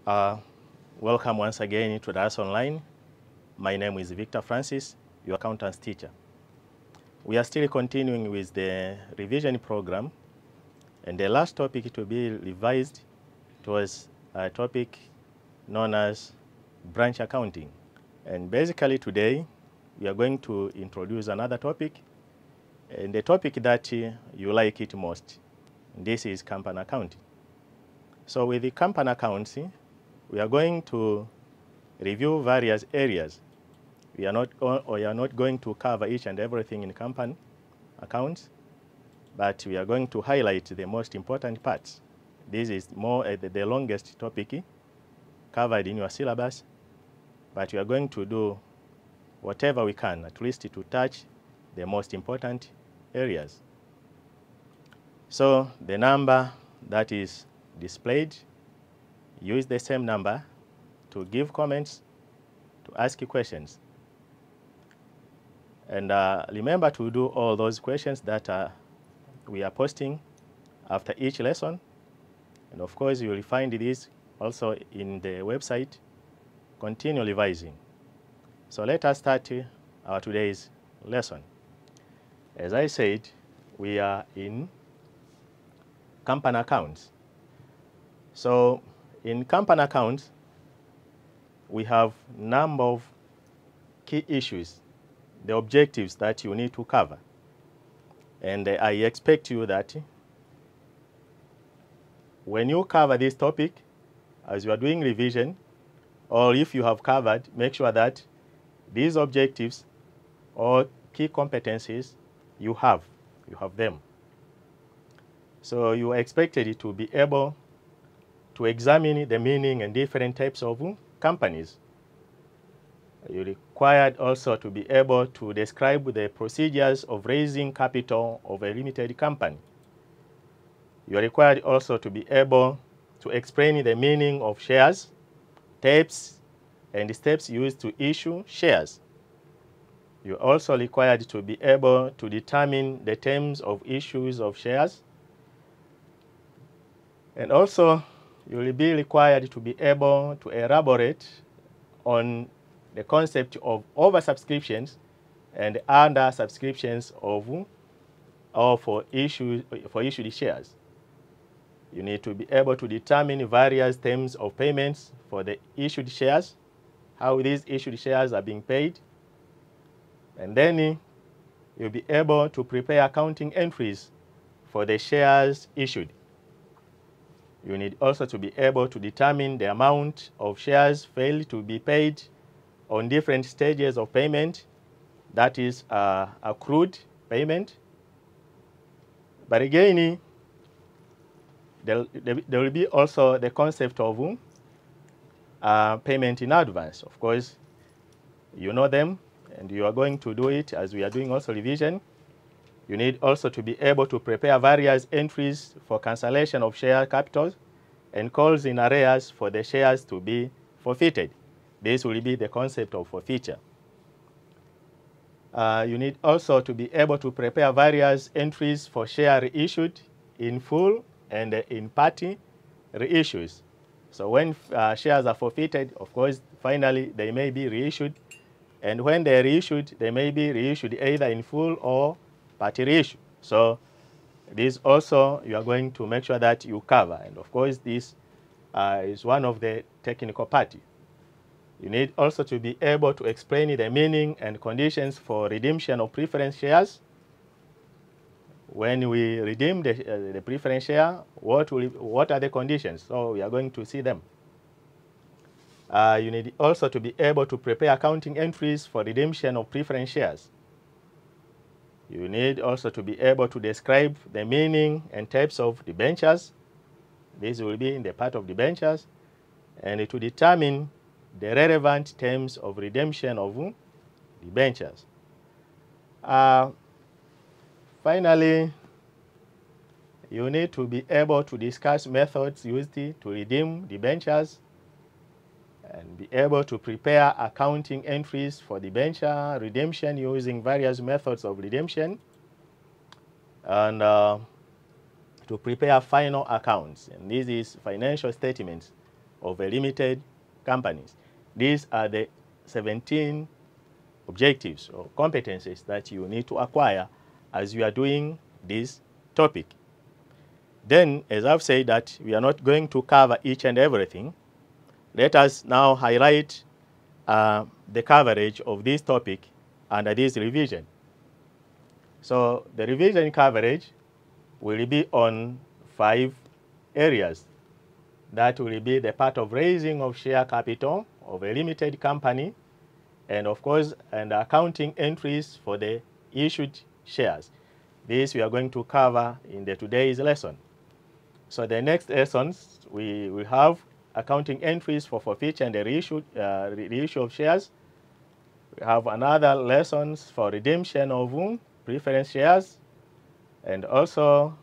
Uh, Welcome once again to DAS Online. My name is Victor Francis, your accountants teacher. We are still continuing with the revision program, and the last topic to be revised was a topic known as branch accounting. And basically today, we are going to introduce another topic, and the topic that you like it most. This is company accounting. So with the company accounting, we are going to review various areas. We are not going to cover each and everything in company accounts, but we are going to highlight the most important parts. This is more the longest topic covered in your syllabus, but we are going to do whatever we can, at least to touch the most important areas. So the number that is displayed, use the same number to give comments, to ask questions. And remember to do all those questions that we are posting after each lesson. And of course, you will find this also in the website, Continue Revising. So let us start our today's lesson. As I said, we are in company accounts. So in company accounts, we have a number of key issues, the objectives that you need to cover. And I expect you that when you cover this topic, as you are doing revision, or if you have covered, make sure that these objectives or key competencies you have them. So you are expected to be able to examine the meaning and different types of companies. You're required also to be able to describe the procedures of raising capital of a limited company. You are required also to be able to explain the meaning of shares, types, and steps used to issue shares. You are also required to be able to determine the terms of issues of shares. And also, you will be required to be able to elaborate on the concept of oversubscriptions and under subscriptions for issued shares. You need to be able to determine various terms of payments for the issued shares, how these issued shares are being paid, and then you'll be able to prepare accounting entries for the shares issued. You need also to be able to determine the amount of shares failed to be paid on different stages of payment, that is accrued payment. But again, there will be also the concept of payment in advance. Of course, you know them, and you are going to do it as we are doing also revision. You need also to be able to prepare various entries for cancellation of share capital and calls in arrears for the shares to be forfeited. This will be the concept of forfeiture. You need also to be able to prepare various entries for share reissued in full and in party reissues. So when shares are forfeited, of course, finally they may be reissued. And when they are reissued, they may be reissued either in full or party reissue. So this also you are going to make sure that you cover. And of course, this is one of the technical party. You need also to be able to explain the meaning and conditions for redemption of preference shares. When we redeem the preference share, what are the conditions? So we are going to see them. You need also to be able to prepare accounting entries for redemption of preference shares. You need also to be able to describe the meaning and types of debentures. This will be in the part of debentures, and to determine the relevant terms of redemption of debentures. Finally, you need to be able to discuss methods used to redeem debentures and be able to prepare accounting entries for debenture redemption using various methods of redemption, and to prepare final accounts. And this is financial statements of a limited companies. These are the 17 objectives or competencies that you need to acquire as you are doing this topic. Then, as I've said that we are not going to cover each and everything, let us now highlight the coverage of this topic under this revision. So the revision coverage will be on 5 areas. That will be the part of raising of share capital of a limited company, and of course, and accounting entries for the issued shares. This we are going to cover in the today's lesson. So the next lessons, we will have accounting entries for forfeiture and the reissue of shares. We have another lessons for redemption of preference shares, and also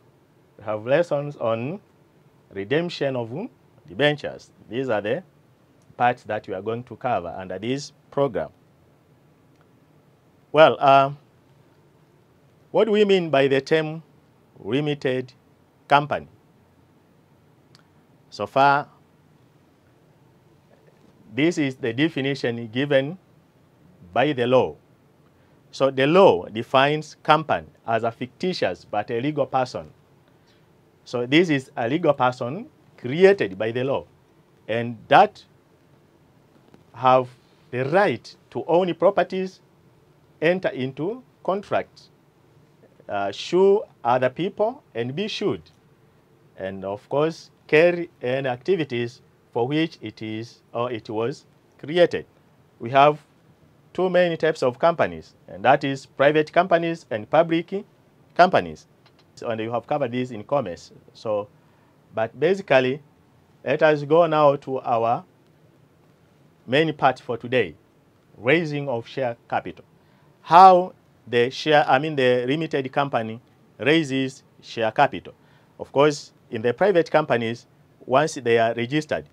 we have lessons on redemption of debentures. These are the parts that we are going to cover under this program. Well, what do we mean by the term limited company? So far, this is the definition given by the law. So the law defines company as a fictitious but a legal person. So this is a legal person created by the law, and that have the right to own properties, enter into contracts, sue other people, and be sued, and of course carry any activities for which it is or it was created. We have 2 main types of companies, and that is private companies and public companies. And you have covered this in commerce. So, but basically, let us go now to our main part for today, raising of share capital. How the limited company raises share capital. Of course, in the private companies, once they are registered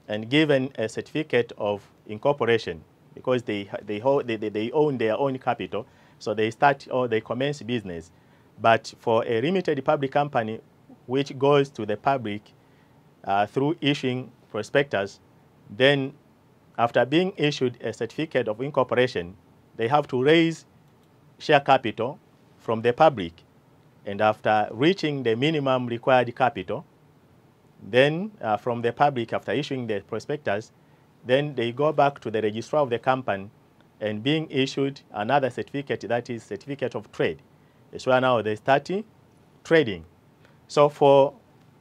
and given a certificate of incorporation, because they own their own capital, so they start or they commence business. But for a limited public company, which goes to the public through issuing prospectus, then after being issued a certificate of incorporation, they have to raise share capital from the public. And after reaching the minimum required capital, then from the public, after issuing the prospectus, then they go back to the registrar of the company and being issued another certificate, that is certificate of trade. So now they start trading. So for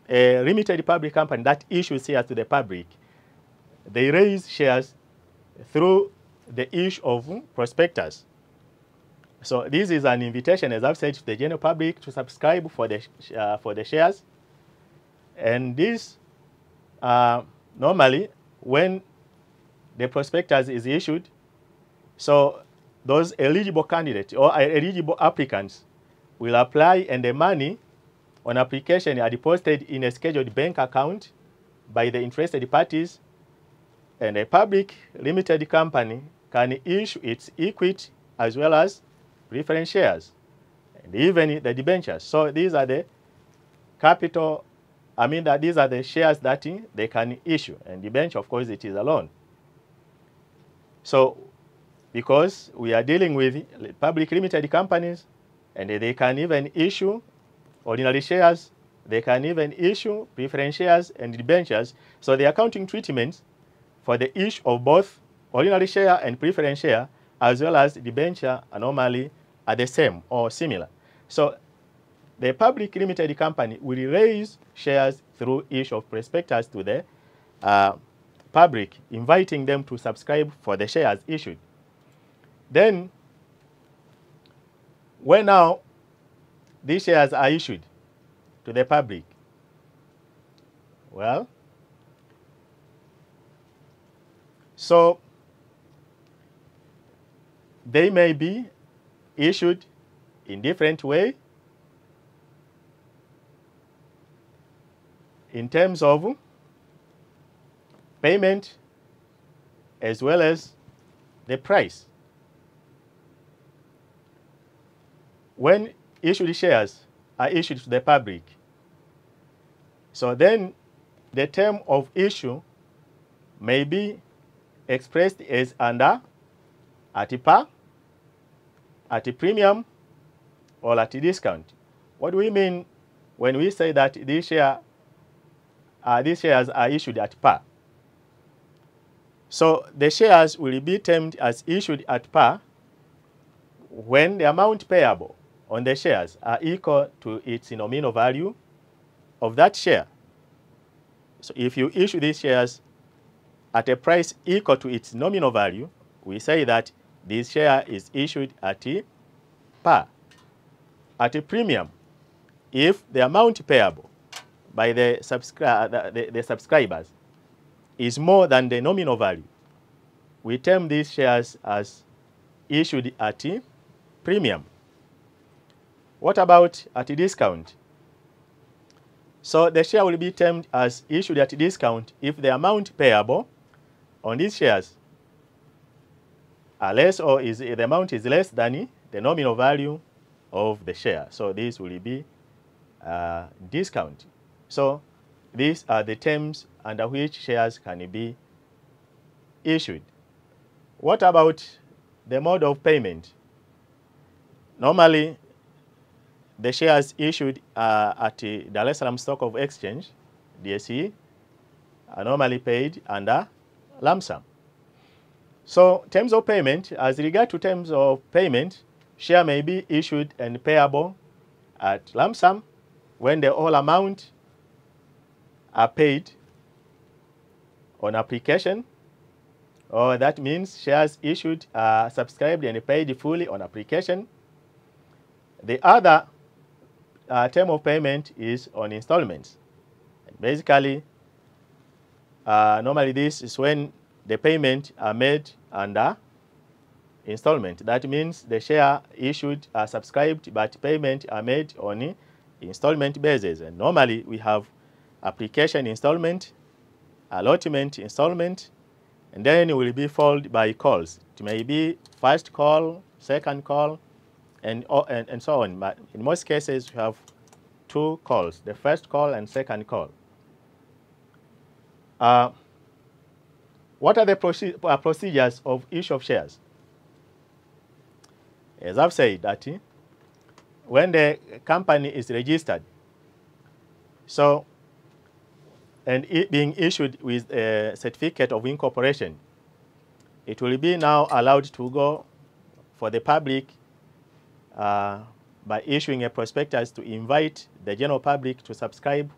a limited public company that issues shares to the public, they raise shares through the issue of prospectus. So this is an invitation, as I've said, to the general public to subscribe for the shares. And this normally when the prospectus is issued, so those eligible candidates or eligible applicants will apply, and the money on application are deposited in a scheduled bank account by the interested parties, and a public limited company can issue its equity as well as preference shares and even the debentures. So these are the capital, these are the shares that they can issue, and debenture, of course, it is a loan. So because we are dealing with public limited companies, and they can even issue ordinary shares, they can even issue preference shares and debentures. So the accounting treatments for the issue of both ordinary share and preference share as well as debenture normally are the same or similar. So the public limited company will raise shares through issue of prospectus to the public, inviting them to subscribe for the shares issued. Then, when now these shares are issued to the public, well, so they may be issued in different way in terms of payment as well as the price. When issued shares are issued to the public, so then the term of issue may be expressed as under, at par, at a premium, or at a discount. What do we mean when we say that these shares are issued at par? So the shares will be termed as issued at par when the amount payable on the shares are equal to its nominal value of that share. So if you issue these shares at a price equal to its nominal value, we say that this share is issued at par. At a premium, if the amount payable by the subscribers is more than the nominal value, we term these shares as issued at premium. What about at a discount? So the share will be termed as issued at a discount if the amount payable on these shares are less, or the amount is less than the nominal value of the share. So this will be discount. So these are the terms under which shares can be issued. What about the mode of payment? Normally, the shares issued at the Dar es Salaam Stock of Exchange, DSE, are normally paid under lump sum. So terms of payment, as regard to terms of payment, share may be issued and payable at lump sum when the whole amount are paid on application, or that means shares issued are subscribed and paid fully on application. The other term of payment is on installments. Basically, normally this is when the payment are made under installment. That means the share issued are subscribed, but payment are made on installment basis. And normally we have application installment, allotment installment, and then it will be followed by calls. It may be first call, second call, and so on. But in most cases, we have two calls, the first call and second call. What are the procedures of issue of shares? As I've said, that when the company is registered, so, and it being issued with a certificate of incorporation, it will be now allowed to go for the public by issuing a prospectus to invite the general public to subscribe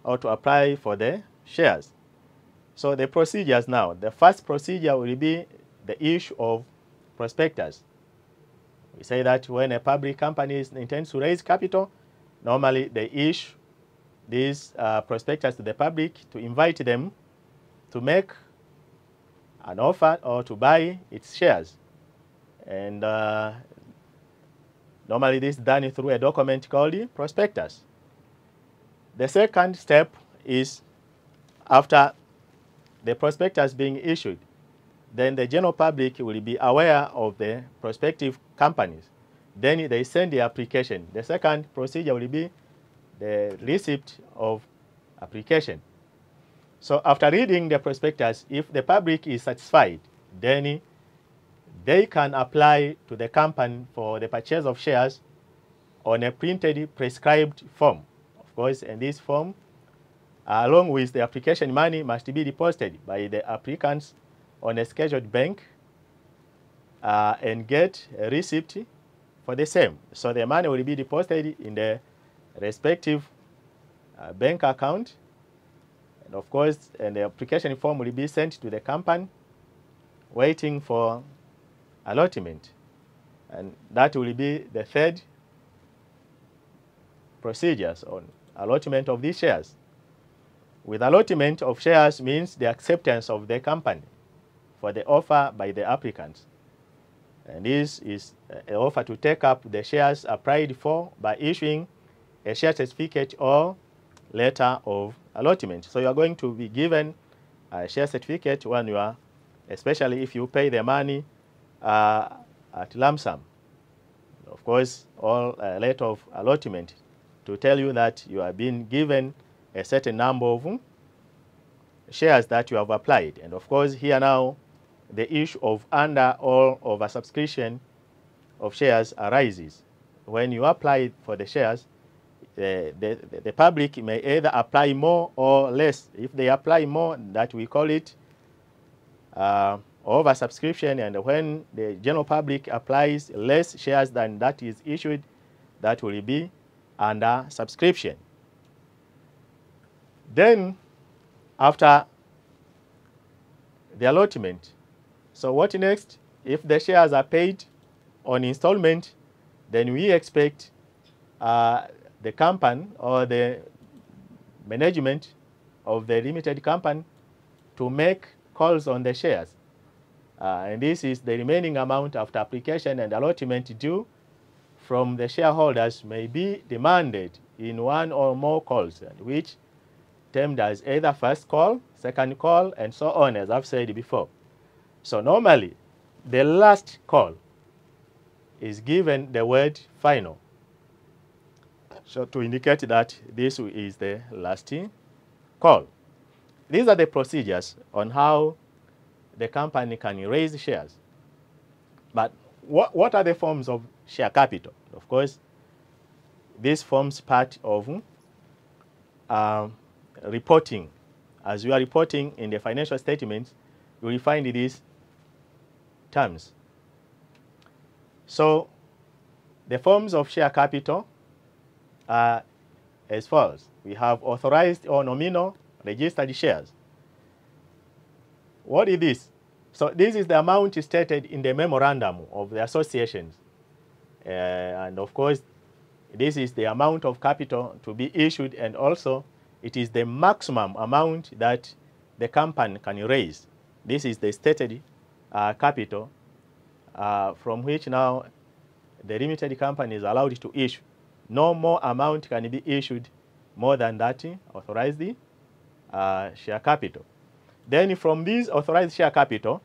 or to apply for the shares. So the procedures now, the first procedure will be the issue of prospectus. We say that when a public company intends to raise capital, normally they issue these prospectus to the public to invite them to make an offer or to buy its shares. And normally this is done through a document called the prospectus. The second step is after the prospectus being issued, then the general public will be aware of the prospective companies. Then they send the application. The second procedure will be the receipt of application. So after reading the prospectus, if the public is satisfied, then they can apply to the company for the purchase of shares on a printed prescribed form. Of course, and this form, along with the application money, must be deposited by the applicants on a scheduled bank and get a receipt for the same. So the money will be deposited in the respective bank account, and of course, and the application form will be sent to the company waiting for allotment. And that will be the third procedures on allotment of these shares. With allotment of shares means the acceptance of the company for the offer by the applicants. And this is an offer to take up the shares applied for by issuing a share certificate or letter of allotment. So you are going to be given a share certificate when you are, especially if you pay the money at lump sum. Of course, or a letter of allotment to tell you that you are being given a certain number of shares that you have applied. And of course, here now, the issue of under or oversubscription of shares arises. When you apply for the shares, the public may either apply more or less. If they apply more, that we call it oversubscription, and when the general public applies less shares than that is issued, that will be under subscription. Then, after the allotment, so what next? If the shares are paid on installment, then we expect the company or the management of the limited company to make calls on the shares. And this is the remaining amount after application and allotment due from the shareholders may be demanded in one or more calls, which termed as either first call, second call, and so on, as I've said before. So normally, the last call is given the word final, so to indicate that this is the last call. These are the procedures on how the company can raise shares. But what are the forms of share capital? Of course, this forms part of reporting. As you are reporting in the financial statements, you will find these terms. So the forms of share capital are as follows. We have authorized or nominal registered shares. What is this? So this is the amount stated in the memorandum of the associations. And of course, this is the amount of capital to be issued, and also it is the maximum amount that the company can raise. This is the stated capital from which now the limited company is allowed to issue. No more amount can be issued more than that authorized share capital. Then from this authorized share capital,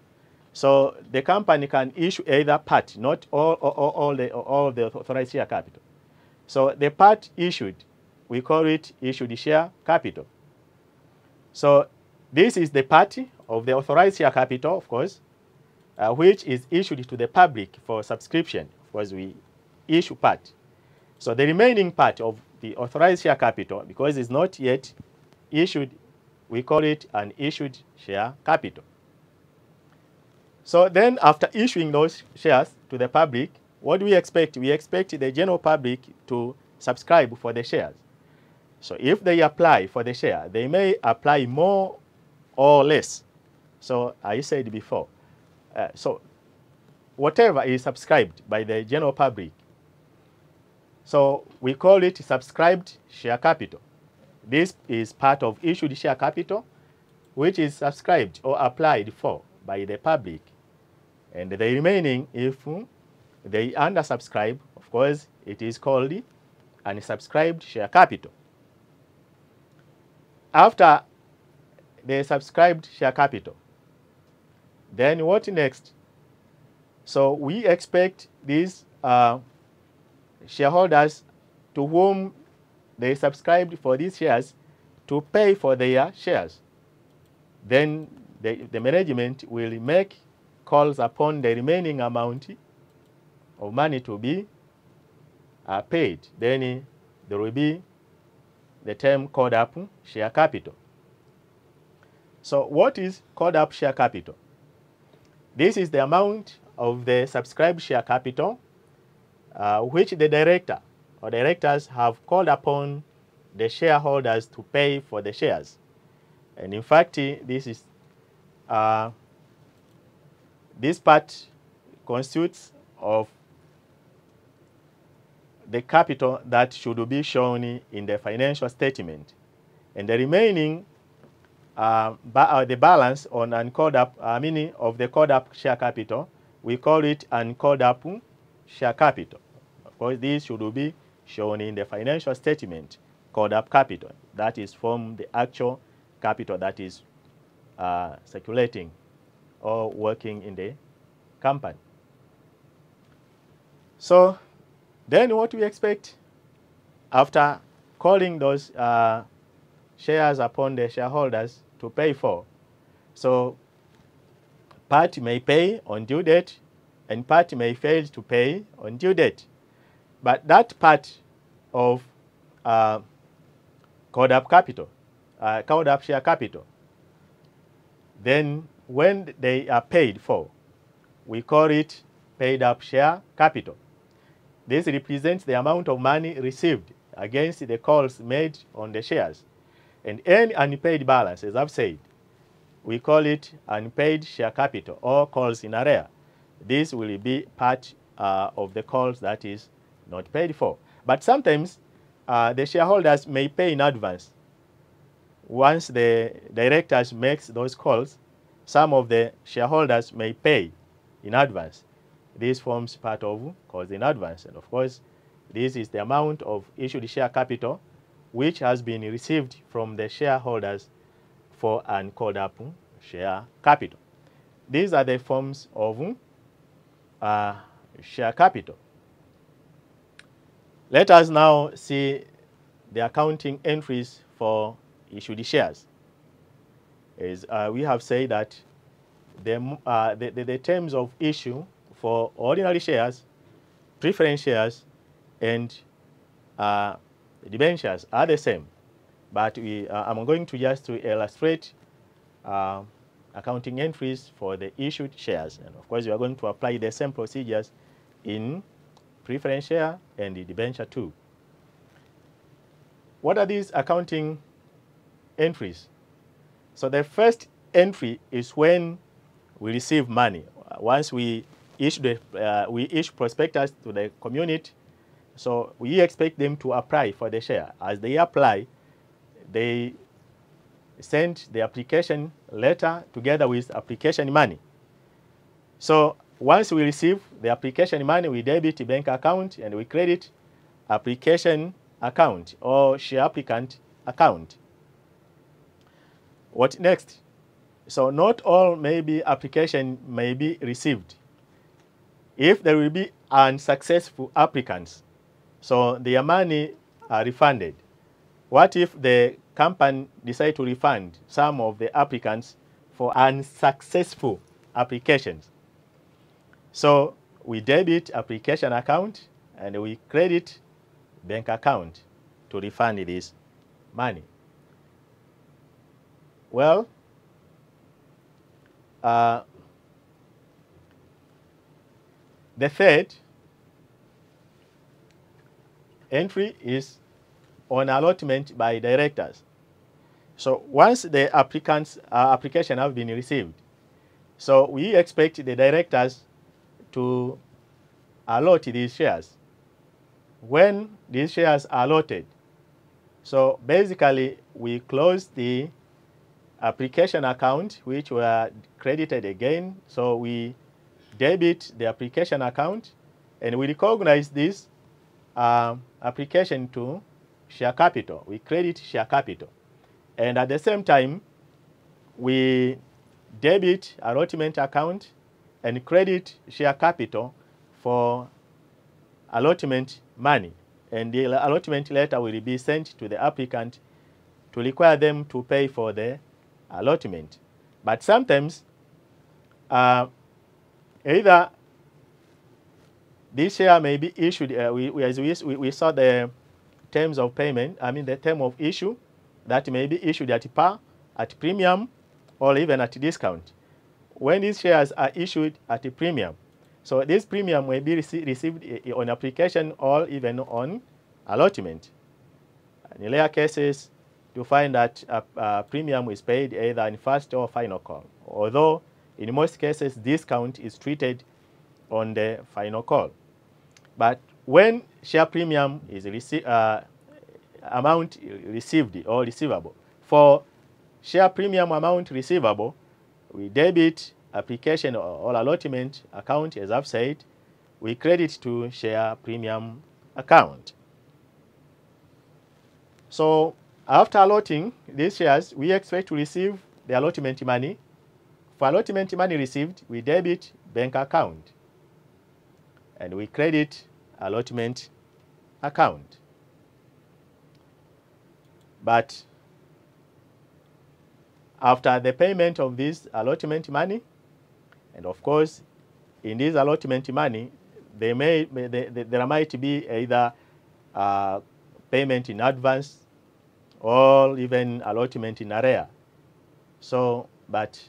so the company can issue either part, not all the authorized share capital. So the part issued, we call it issued share capital. So this is the part of the authorized share capital, of course, which is issued to the public for subscription. Of course, we issue part. So the remaining part of the authorized share capital, because it's not yet issued, we call it an issued share capital. So then after issuing those shares to the public, what do we expect? We expect the general public to subscribe for the shares. So if they apply for the share, they may apply more or less. So I said before, so whatever is subscribed by the general public, so we call it subscribed share capital. This is part of issued share capital, which is subscribed or applied for by the public. And the remaining, if they undersubscribe, of course, it is called unsubscribed share capital. After the subscribed share capital, then what next? So we expect these shareholders to whom they subscribed for these shares to pay for their shares. Then the management will make calls upon the remaining amount of money to be paid. Then there will be the term called up share capital. So what is called up share capital? This is the amount of the subscribed share capital which the director or directors have called upon the shareholders to pay for the shares. And in fact, this is this part constitutes of the capital that should be shown in the financial statement, and the remaining the balance on uncalled up meaning of the called up share capital, we call it uncalled up share capital. Of course, this should be shown in the financial statement called up capital. That is from the actual capital that is circulating or working in the company. So then what we expect after calling those shares upon the shareholders to pay for. So part may pay on due date and part may fail to pay on due date. But that part of called up capital, called up share capital, then when they are paid for, we call it paid up share capital. This represents the amount of money received against the calls made on the shares. And any unpaid balance, as I've said, we call it unpaid share capital or calls in arrear. This will be part of the calls that is not paid for. But sometimes the shareholders may pay in advance. Once the directors make those calls, some of the shareholders may pay in advance. This forms part of calls in advance. And of course, this is the amount of issued share capital which has been received from the shareholders for an called up share capital. These are the forms of share capital. Let us now see the accounting entries for issued shares. As we have said that the terms of issue for ordinary shares, preference shares, and debentures are the same. But I'm going to just to illustrate accounting entries for the issued shares. And of course, we are going to apply the same procedures in preference share and the debenture too. What are these accounting entries? So the first entry is when we receive money. Once we issue prospectus to the community, so we expect them to apply for the share. As they apply, they send the application letter together with application money. So once we receive the application money, we debit the bank account and we credit application account or share applicant account. What next? So not all application may be received. If there will be unsuccessful applicants, so their money are refunded. What if the company decide to refund some of the applicants for unsuccessful applications? So we debit application account and we credit bank account to refund this money. Well, the third entry is on allotment by directors. So once the application have been received, so we expect the directors to allot these shares. When these shares are allotted, so basically we close the application account which were credited again. So we debit the application account and we recognize this application to share capital. We credit share capital. And at the same time, we debit allotment account and credit share capital for allotment money. And the allotment letter will be sent to the applicant to require them to pay for the allotment. But sometimes, either this share may be issued, we saw the terms of payment, the term of issue that may be issued at par, at premium, or even at discount. When these shares are issued at a premium, so this premium may be received on application or even on allotment. In rare cases, you find that a premium is paid either in first or final call, although in most cases discount is treated on the final call. But when share premium is amount received or receivable, for share premium amount receivable, we debit application or allotment account, as I've said, we credit to share premium account. So after allotting these shares, we expect to receive the allotment money. For allotment money received, we debit bank account and we credit allotment account. But After the payment of this allotment money, and of course, in this allotment money, there might be either payment in advance or even allotment in arrear. So, but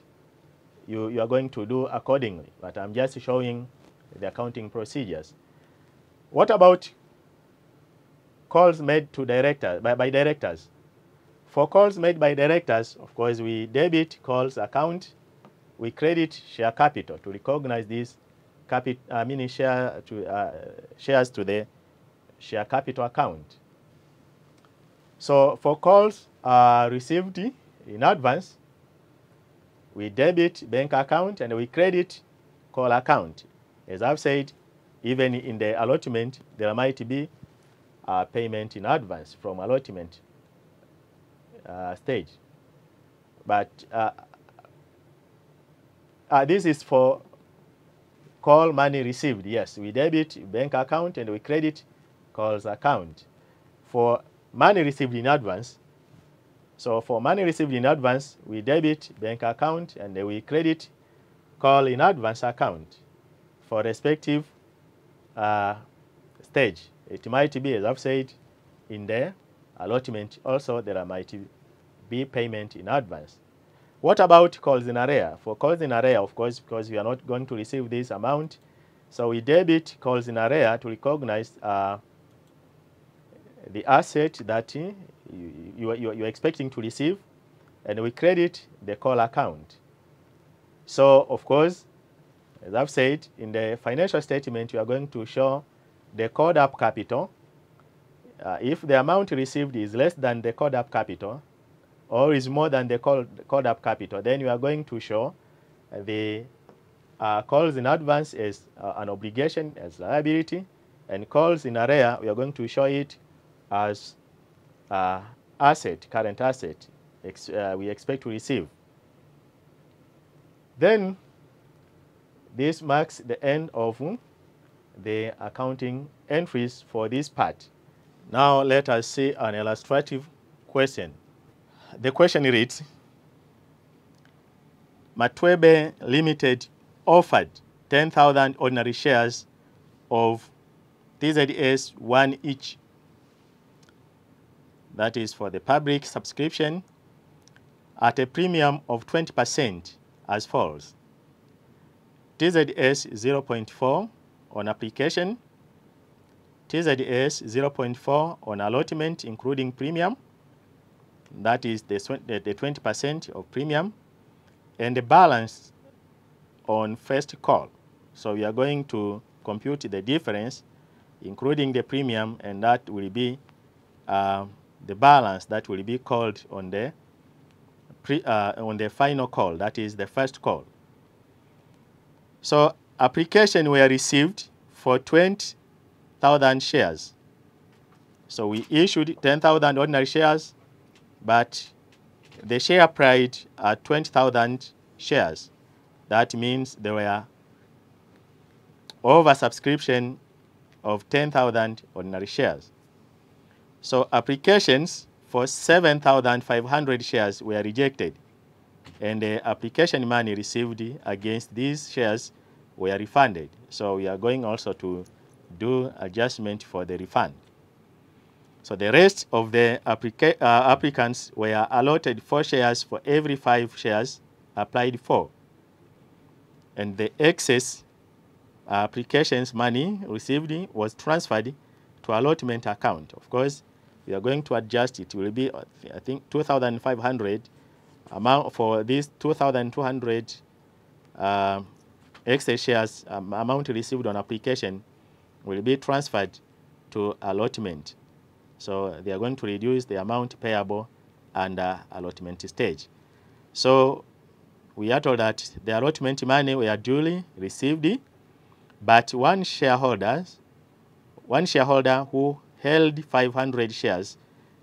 you are going to do accordingly. But I'm just showing the accounting procedures. What about calls made to directors by directors? For calls made by directors, of course, we debit calls account, we credit share capital to recognize this shares to the share capital account. So for calls received in advance, we debit bank account and we credit call account. As I've said, even in the allotment, there might be payment in advance from allotment stage. But this is for call money received. Yes, we debit bank account and we credit calls account. For money received in advance, so for money received in advance, we debit bank account and we credit call in advance account for respective stage. It might be, as I've said, in the allotment also there might be payment in advance. What about calls in arrear? For calls in arrear, of course, because we are not going to receive this amount, so we debit calls in arrear to recognize the asset that you're expecting to receive, and we credit the call account. So, of course, as I've said, in the financial statement, you are going to show the called up capital. If the amount received is less than the called up capital, or is more than the called up capital, then you are going to show the calls in advance as an obligation, as liability, and calls in arrear, we are going to show it as asset, current asset, we expect to receive. Then this marks the end of the accounting entries for this part. Now let us see an illustrative question. The question reads, Matwebe Limited offered 10,000 ordinary shares of TZS 1 each. That is for the public subscription at a premium of 20% as follows. TZS 0.4 on application, TZS 0.4 on allotment including premium, that is the 20% of premium, and the balance on first call. So we are going to compute the difference including the premium, and that will be the balance that will be called on the final call, that is the first call. So application were received for 20,000 shares. So we issued 10,000 ordinary shares, but the share price at 20,000 shares. That means there were oversubscription of 10,000 ordinary shares. So applications for 7,500 shares were rejected, and the application money received against these shares were refunded. So we are going also to do adjustment for the refund. So the rest of the applicants were allotted 4 shares for every 5 shares applied for. And the excess applications money received was transferred to allotment account. Of course, we are going to adjust it. It will be, I think, 2,500 amount for these 2,200 excess shares amount received on application will be transferred to allotment. So they are going to reduce the amount payable under allotment stage. So we are told that the allotment money were duly received, but one shareholder who held 500 shares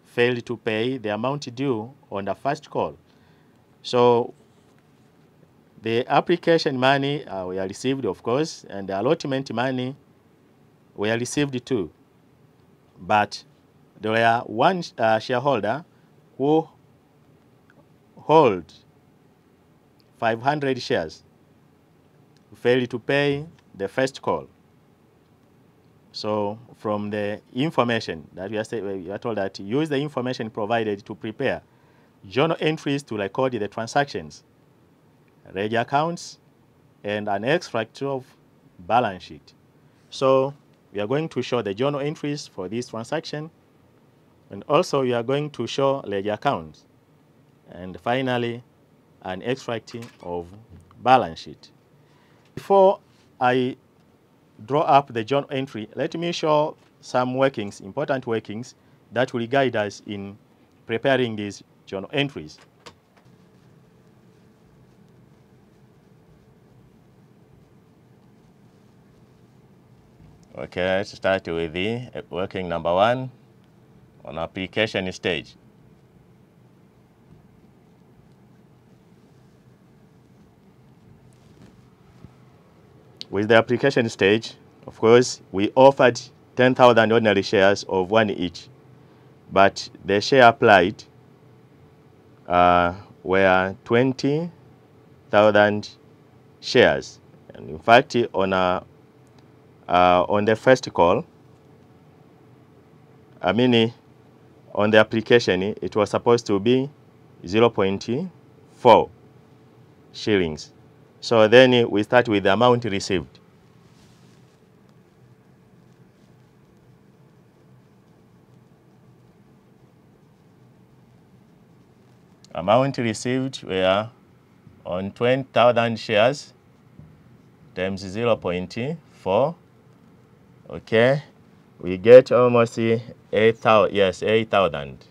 failed to pay the amount due on the first call. So the application money were received, of course, and the allotment money were received too. But there were one shareholder who held 500 shares failed to pay the first call. So from the information that we are told that use the information provided to prepare journal entries to record the transactions, ledger accounts, and an extract of balance sheet. So we are going to show the journal entries for this transaction, and also we are going to show ledger accounts, and finally an extract of balance sheet. Before I draw up the journal entry, let me show some workings, important workings that will guide us in preparing these journal entries. Okay, let's start with the working number 1 on application stage. With the application stage, of course, we offered 10,000 ordinary shares of 1 each, but the share applied were 20,000 shares. And in fact, on the first call, on the application, it was supposed to be 0.4 shillings. So then we start with the amount received. Amount received were on 20,000 shares times 0.4. Okay, we get almost 8,000. Yes, 8,000.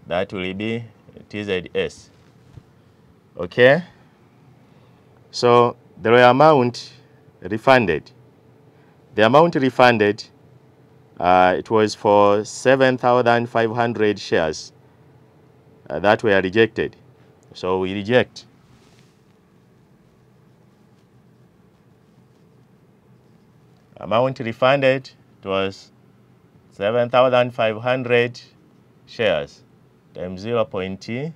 That will be TZS. Okay, so the amount refunded. The amount refunded, it was for 7,500 shares that were rejected. So we reject. Amount refunded, it was 7,500 shares times 0.4.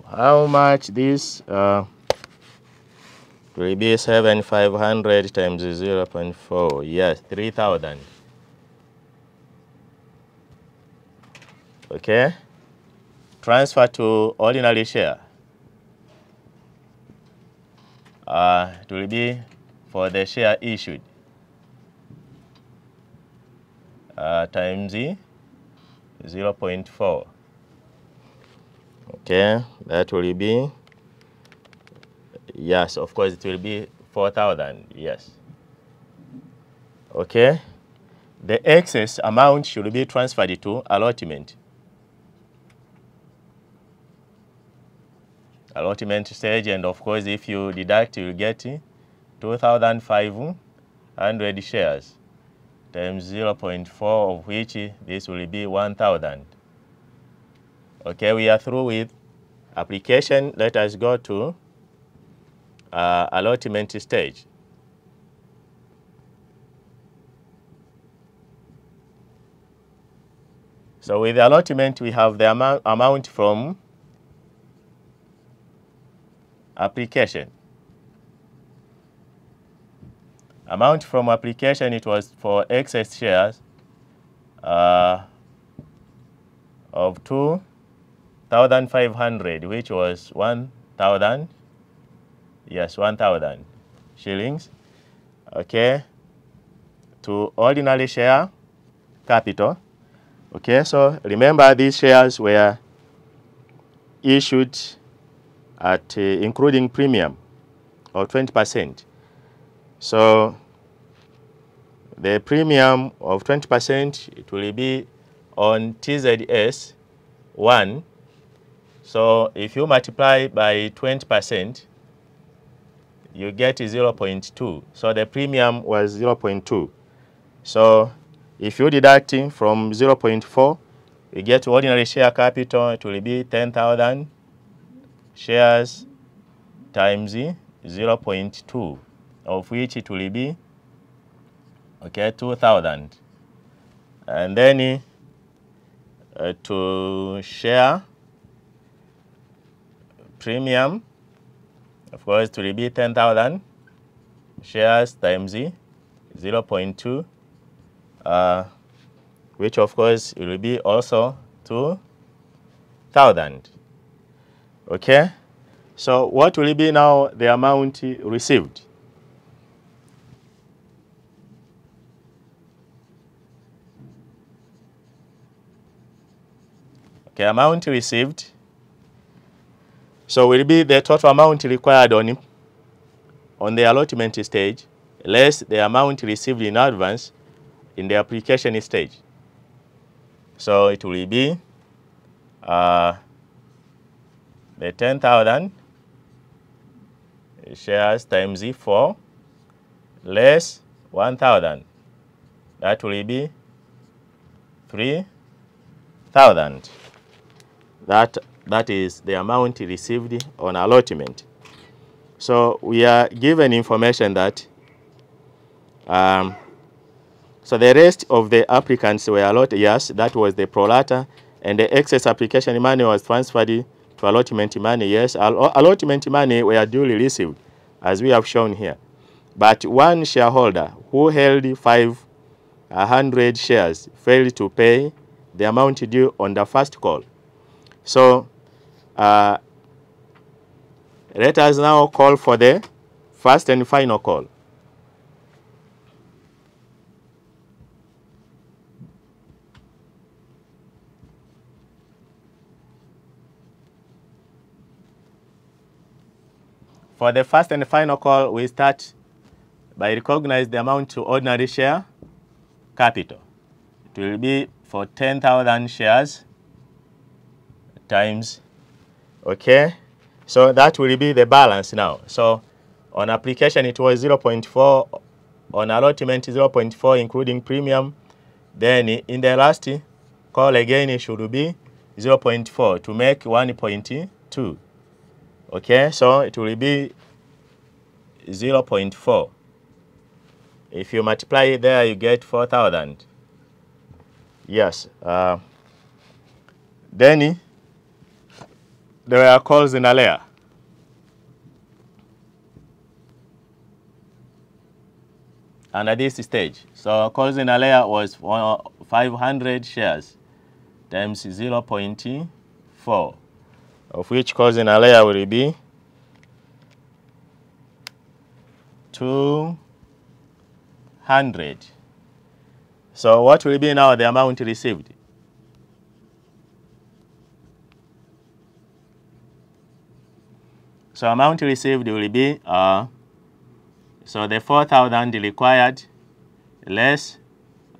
How much this will be? 7,500 times 0.4. Yes, 3,000. Okay. Transfer to ordinary share. It will be for the share issued times 0.4. Okay, that will be, yes, of course it will be 4,000, yes. Okay, the excess amount should be transferred to allotment. Allotment stage, and of course if you deduct, you will get 2,500 shares times 0.4, of which this will be 1,000. Okay, we are through with application. Let us go to allotment stage. So with the allotment, we have the amount from application. Amount from application, it was for excess shares of 2,500, which was 1,000. Yes, 1,000 shillings. Okay, to ordinary share capital. Okay, so remember these shares were issued at including premium of 20%. So the premium of 20%, it will be on TZS 1. So if you multiply by 20%, you get 0.2. So the premium was 0.2. So if you deduct from 0.4, you get ordinary share capital. It will be 10,000 shares times 0.2, of which it will be, okay, 2,000. And then to share premium, of course, it will be 10,000 shares times 0.2, which of course it will be also 2,000. Okay, so what will be now the amount received? Okay, amount received. So will be the total amount required on the allotment stage less the amount received in advance in the application stage. So it will be the 10,000 shares times 4 less 1,000. That will be 3,000. That is the amount received on allotment. So we are given information that so the rest of the applicants were allotted, yes, that was the pro rata, and the excess application money was transferred to allotment money, yes. Allotment money were duly received, as we have shown here. But one shareholder who held 500 shares failed to pay the amount due on the first call. So let us now call for the first and final call. For the first and final call, we start by recognizing the amount to ordinary share capital. It will be for 10,000 shares times, okay? So that will be the balance now. So on application, it was 0.4, on allotment 0.4 including premium. Then in the last call again, it should be 0.4 to make 1.2. Okay, so it will be 0.4. If you multiply it there, you get 4,000. Yes. Then there were calls in a layer. And at this stage, so calls in a layer was 500 shares times 0.4, of which calls in a layer will be 200. So what will be now the amount received? So amount received will be, so the 4,000 required less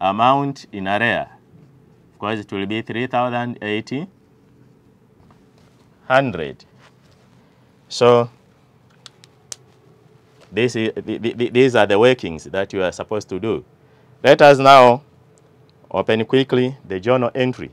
amount in arrear. Of course, it will be 3,800. So these are the workings that you are supposed to do. Let us now open quickly the journal entry.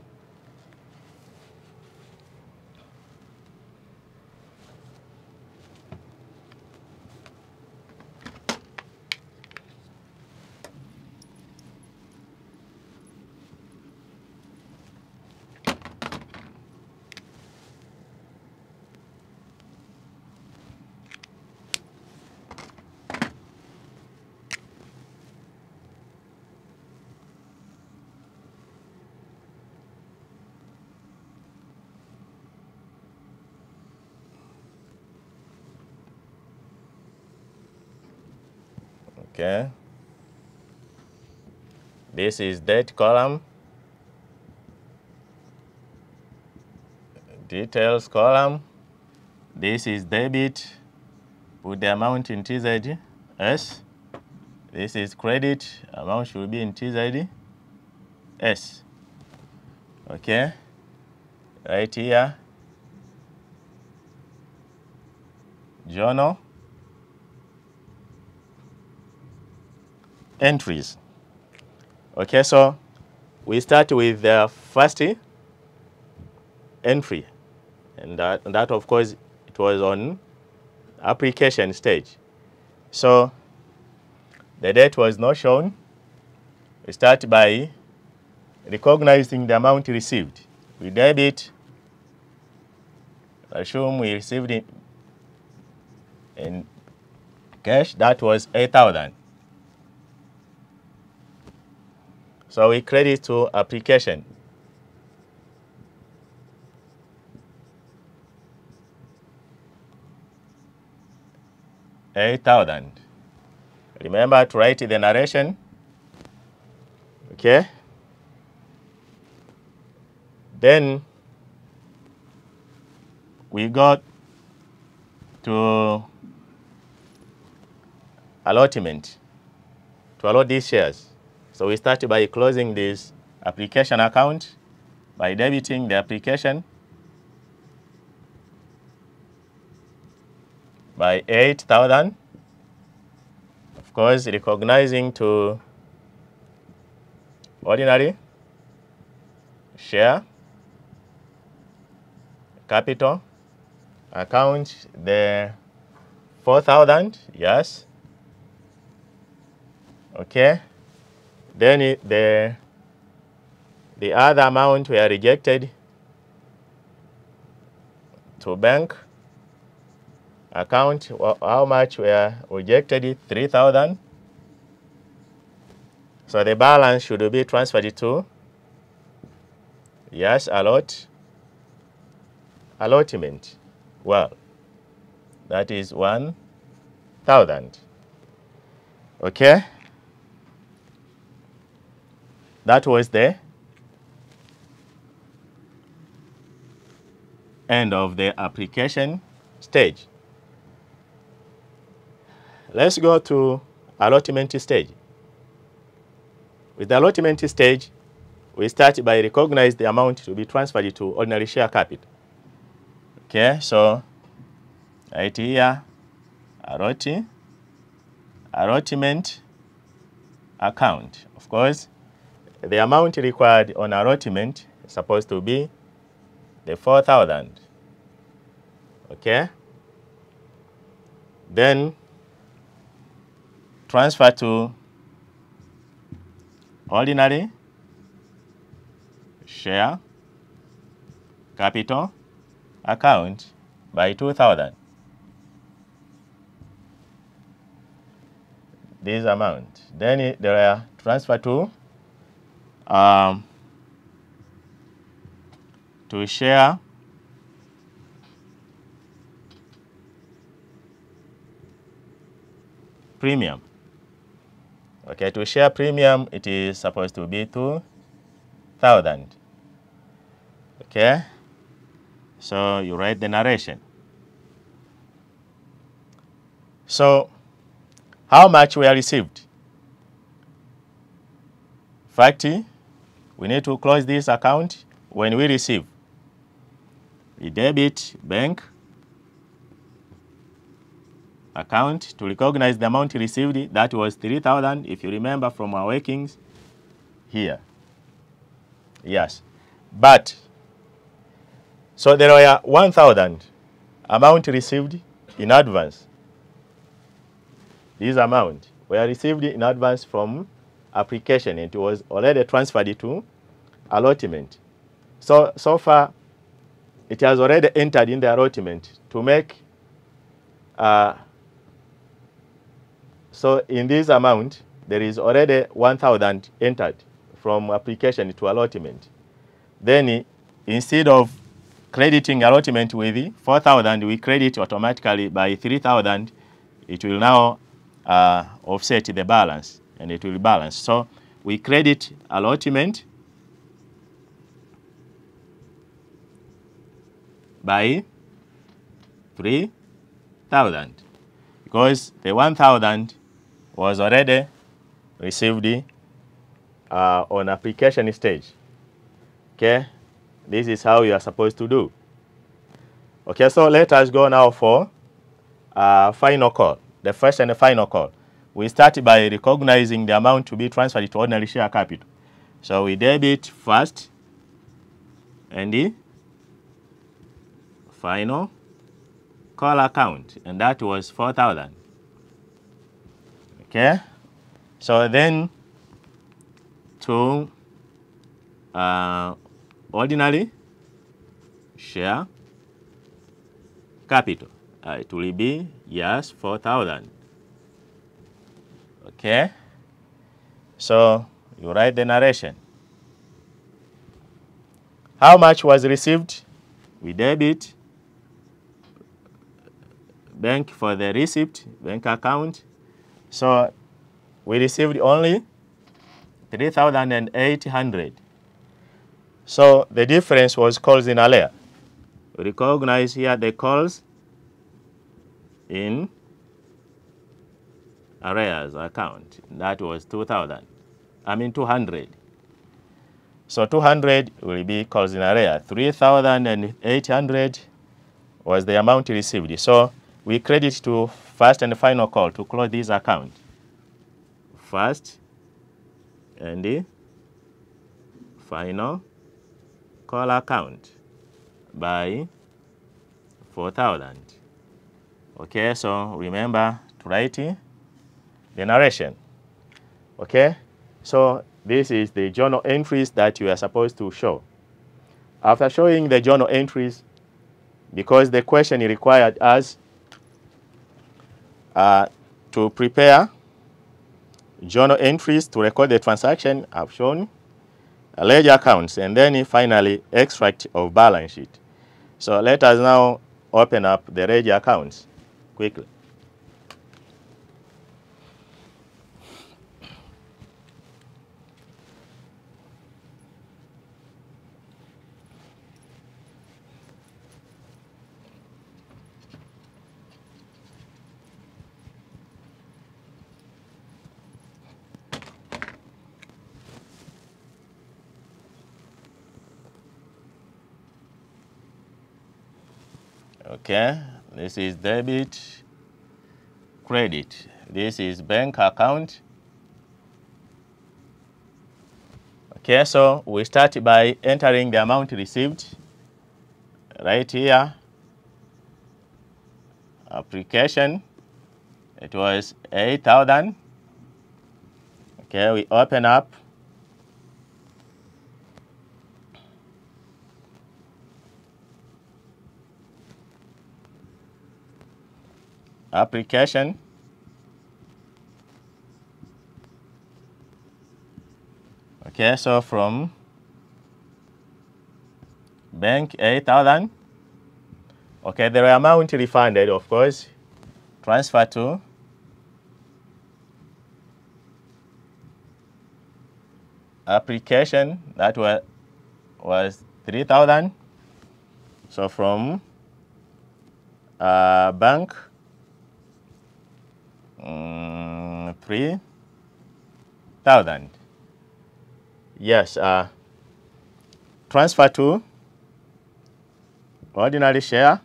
Okay. This is date column, details column. This is debit, put the amount in TZ S. This is credit, amount should be in TZ S. Okay, right here, journal entries. Okay, so we start with the first entry, and that of course it was on application stage. So the date was not shown. We start by recognizing the amount received. We debit Assume we received it in cash, that was 8,000. So we credit to application. $8,000. Remember to write the narration. Okay. Then we got to allotment to allot these shares. So we start by closing this application account by debiting the application by 8,000. Of course, recognizing to ordinary share capital account the 4,000. Yes. Okay. Then the other amount were rejected to bank account. How much were rejected? 3,000. So the balance should be transferred to, yes, allotment. Well, that is 1,000. Okay. That was the end of the application stage. Let's go to allotment stage. With the allotment stage, we start by recognize the amount to be transferred to ordinary share capital. Okay, so right here, allotment account. Of course, the amount required on allotment is supposed to be the 4,000. Okay. Then transfer to ordinary share capital account by 2,000. This amount. Then there are transfer to share premium. Okay, to share premium, it is supposed to be 2,000. Okay, so you write the narration. So, how much were received? Fact, we need to close this account when we receive. We debit bank account to recognize the amount received. That was 3,000, if you remember from our workings here. Yes. But, so there were 1,000 amount received in advance. This amount were received in advance from application. It was already transferred to allotment. So far, it has already entered in the allotment to make, so in this amount, there is already 1,000 entered from application to allotment. Then instead of crediting allotment with 4,000, we credit automatically by 3,000. It will now offset the balance, and it will balance. So we credit allotment by 3,000 because the 1,000 was already received on application stage. Okay, this is how you are supposed to do. Okay, so let us go now for final call, the first and the final call. We start by recognizing the amount to be transferred to ordinary share capital. So we debit first and the final call account, and that was 4,000. Okay, so then to ordinary share capital. It will be, yes, 4,000. Okay? So you write the narration. How much was received? We debit bank for the receipt, bank account. So we received only 3,800. So the difference was calls in arrears. We recognize here the calls in arrears account. That was 200. So 200 will be calls in arrears. 3,800 was the amount received. So we credit to first and final call to close this account. First and the final call account by 4,000. Okay, so remember to write the narration. Okay, so this is the journal entries that you are supposed to show. After showing the journal entries, because the question required us to prepare journal entries to record the transaction, I've shown ledger accounts, and then finally extract of balance sheet. So let us now open up the ledger accounts quickly. Okay, this is debit, credit. This is bank account. Okay, so we start by entering the amount received right here. Application, it was 8,000. Okay, we open up. Application. Okay, so from bank 8,000. Okay, the amount refunded, of course, transfer to application, that was 3,000. So from bank 3,000. Yes, transfer to ordinary share,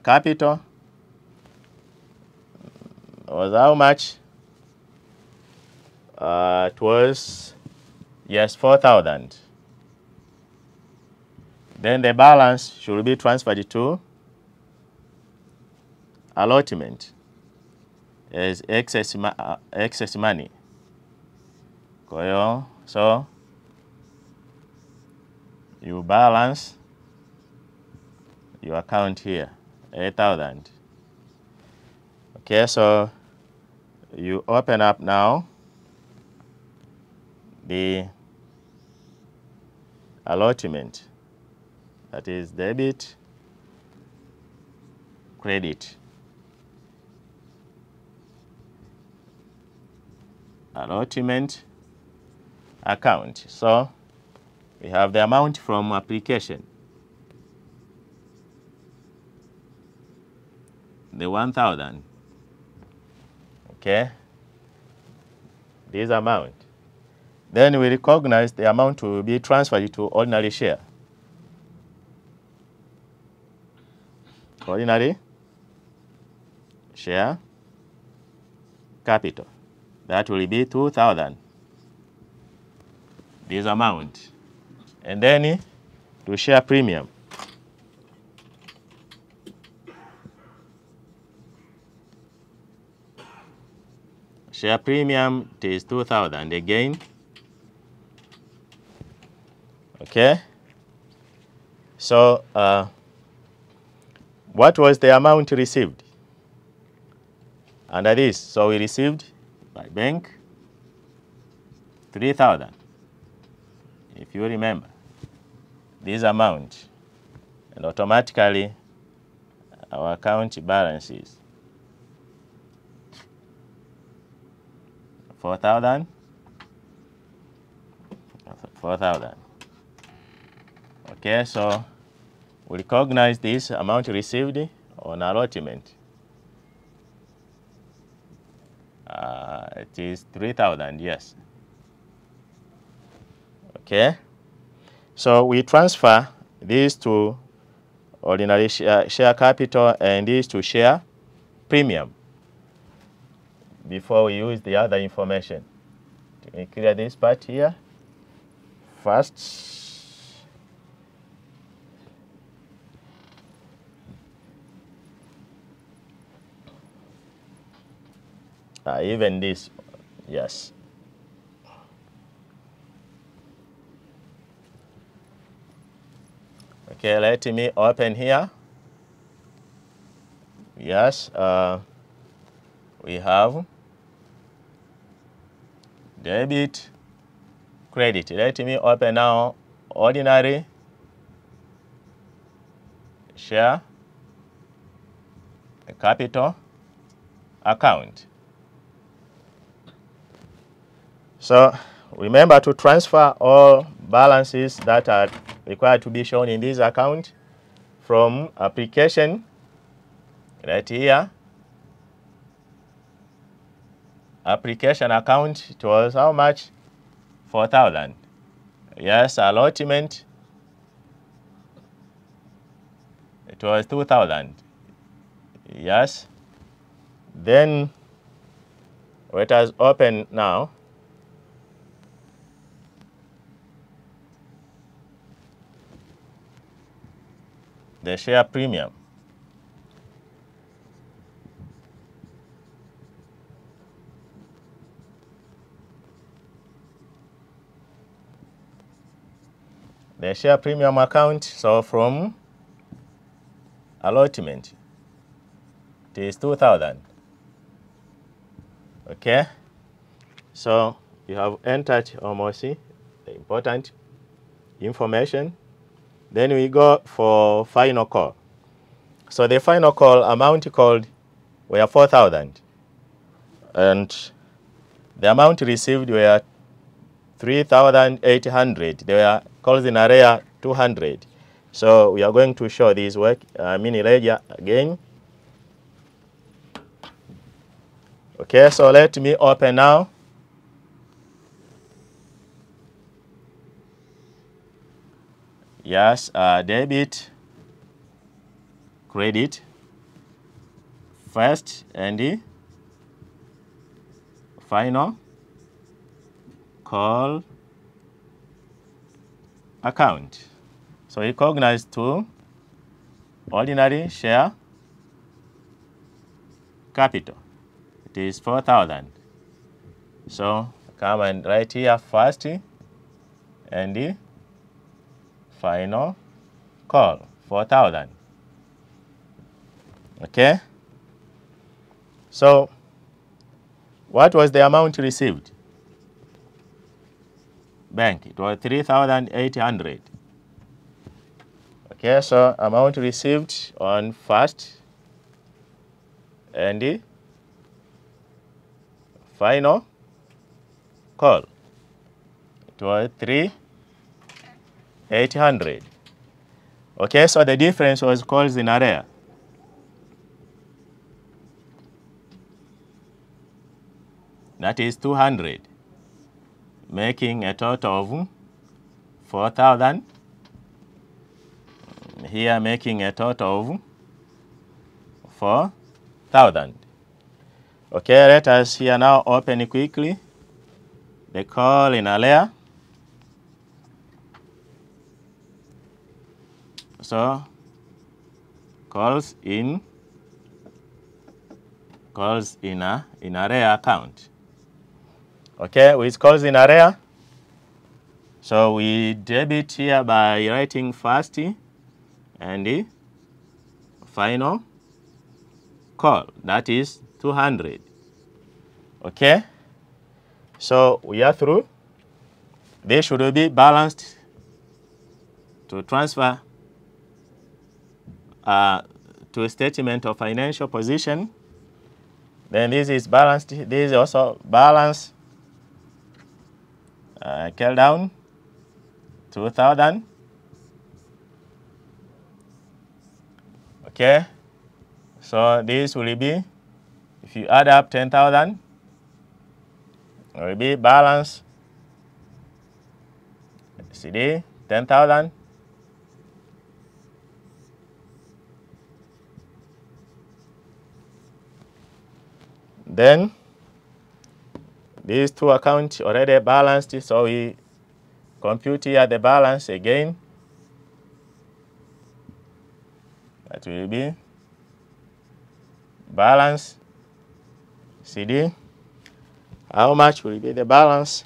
capital was how much? It was, yes, 4,000. Then the balance should be transferred to allotment as excess money. So you balance your account here, 8,000. Okay, so you open up now the allotment, that is debit, credit. Allotment account. So we have the amount from application, the 1,000. Okay, this amount. Then we recognize the amount to be transferred to ordinary share. Ordinary share capital. That will be 2,000. This amount. And then to share premium. Share premium is 2,000 again. Okay. So what was the amount received under this? So we received by bank 3,000. If you remember this amount, and automatically our account balance is 4,000. 4,000. Okay, so we recognize this amount received on allotment. It is 3,000, yes. Okay, so we transfer this to ordinary share capital and this to share premium before we use the other information. Let me clear this part here first. Even this, yes. Okay, let me open here. Yes, we have debit, credit. Let me open now ordinary share capital account. So remember to transfer all balances that are required to be shown in this account from application right here. Application account, it was how much? 4,000. Yes, allotment, it was 2,000. Yes. Then let us open now. The share premium. The share premium account, so from allotment, it is 2,000. Okay, so you have entered almost the important information. Then we go for final call. So the final call amount called were 4,000, and the amount received were 3,800. They were calls in arrear 200. So we are going to show this work mini ledger again. Okay, so let me open now. Yes, debit, credit, first and the final call account. So recognize to ordinary share capital. It is 4,000. So come and write here first and the final call 4,000. Okay. So what was the amount received? Bank, it was 3,800. Okay, so amount received on first and the final call, it was 3,800. Okay, so the difference was calls in arrear. That is 200, making a total of 4,000. Here making a total of 4,000. Okay, let us here now open quickly the call in arrear. So calls in arrear account. Okay, with calls in arrear, so we debit here by writing first and the final call, that is 200. Okay, so we are through. They should be balanced to transfer to a statement of financial position. Then this is balanced. This is also balanced. Scale down 2,000. Okay, so this will be, if you add up 10,000, it will be balance CD 10,000. Then these two accounts already balanced, so we compute here the balance again. That will be balance CD. How much will be the balance?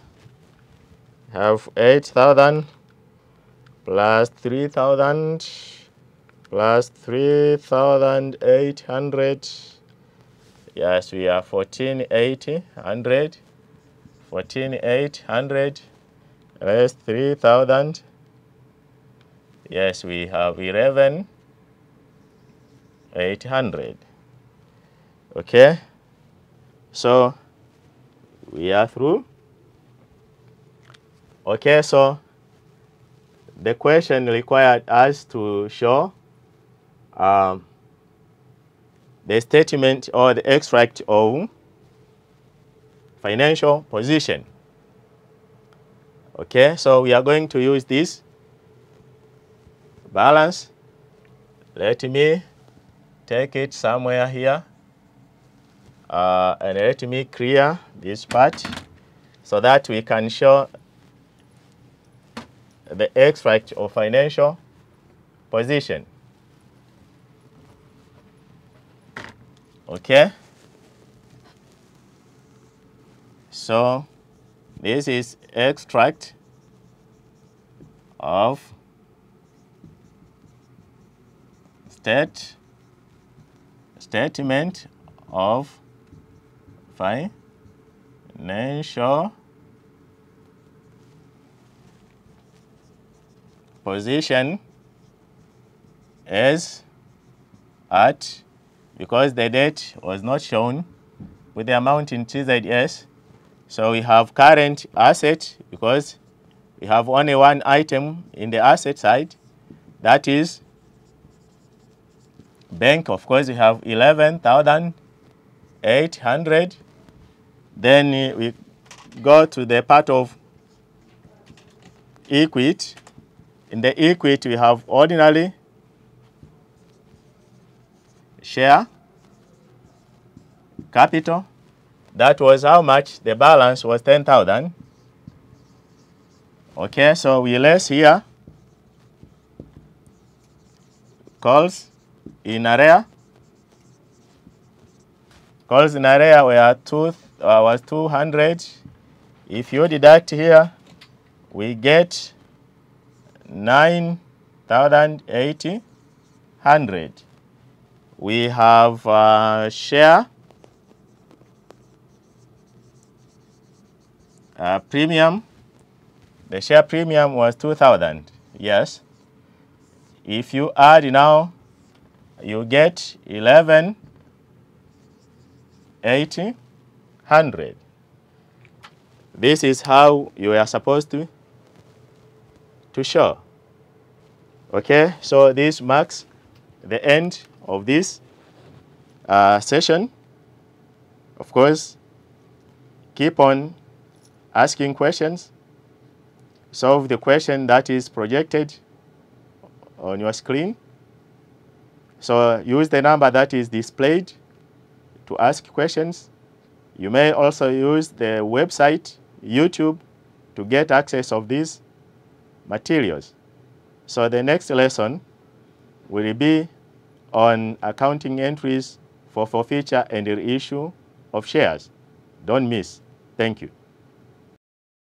Have 8,000 plus 3,000 plus 3,800. Yes, we are 14,800. 14,800 less 3,000. Yes, we have 11,800. Okay, so we are through. Okay, so the question required us to show the statement or the extract of financial position. Okay, so we are going to use this balance. Let me take it somewhere here and let me clear this part so that we can show the extract of financial position. Okay, so this is extract of statement of financial position as at, because the date was not shown with the amount in TZS, so we have current asset because we have only one item in the asset side, that is bank. Of course, we have 11,800. Then we go to the part of equity. In the equity, we have ordinary share capital. That was how much? The balance was 10,000. Okay, so we less here calls in arrear. Calls in arrear was 200. If you deduct here, we get 9,800. We have share premium. The share premium was 2,000. Yes. If you add now, you get 11,800. This is how you are supposed to show. Okay, so this marks the end of this session. Of course, keep on asking questions. Solve the question that is projected on your screen. So use the number that is displayed to ask questions. You may also use the website, YouTube, to get access of these materials. So the next lesson will be on accounting entries for forfeiture and reissue of shares. Don't miss. Thank you.